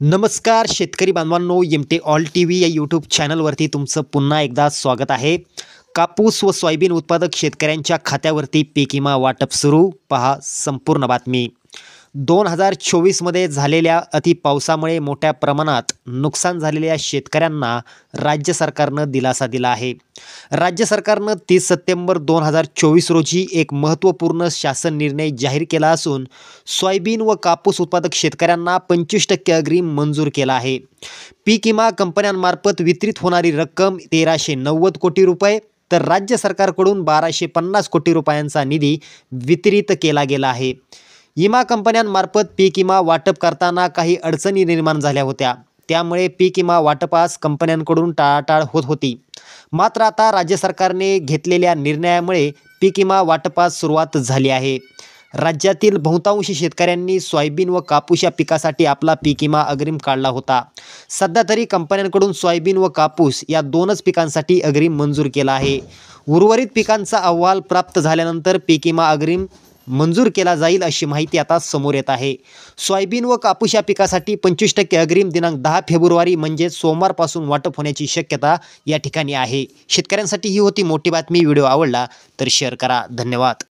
नमस्कार शेतकरी बांधवांनो, एमटे ऑल टीव्ही या यूट्यूब चॅनलवरती तुमचं पुन्हा एकदा स्वागत आहे. कापूस व सोयाबीन उत्पादक शेतकऱ्यांच्या खात्यावरती पीक विमा वाटप सुरू. पहा संपूर्ण बातमी. 2024 मध्ये झालेल्या अतिपावसामुळे मोठ्या प्रमाणात नुकसान झालेल्या शेतकऱ्यांना राज्य सरकारनं दिलासा दिला आहे. राज्य सरकारनं 30 सप्टेंबर 2024 रोजी एक महत्त्वपूर्ण शासन निर्णय जाहीर केला असून सोयाबीन व कापूस उत्पादक शेतकऱ्यांना 25% अग्रिम मंजूर केला आहे. पीक विमा कंपन्यांमार्फत वितरित होणारी रक्कम 1390 कोटी रुपये तर राज्य सरकारकडून 1250 कोटी रुपयांचा निधी वितरित केला गेला आहे. विमा कंपन्यांमार्फत पीक विमा वाटप करताना काही अडचणी निर्माण झाल्या होत्या. त्यामुळे पीक विमा वाटपास कंपन्यांकडून टाळाटाळ होत होती. मात्र आता राज्य सरकारने घेतलेल्या निर्णयामुळे पीक विमा वाटपास सुरुवात झाली आहे. राज्यातील बहुतांश शेतकऱ्यांनी सोयाबीन व कापूस या पिकासाठी आपला पीक विमा अग्रिम काढला होता. सध्या तरी कंपन्यांकडून सोयाबीन व कापूस या दोनच पिकांसाठी अग्रिम मंजूर केला आहे. उर्वरित पिकांचा अहवाल प्राप्त झाल्यानंतर पीक विमा अग्रिम मंजूर केला जाईल अशी माहिती आता समोर येत आहे. सोयाबीन व कापूस या पिकासाठी 25% अग्रिम दिनांक 10 फेब्रुवारी म्हणजे सोमवारपासून वाटप होण्याची शक्यता या ठिकाणी आहे. शेतकऱ्यांसाठी ही होती मोठी बातमी. व्हिडिओ आवडला तर शेअर करा. धन्यवाद.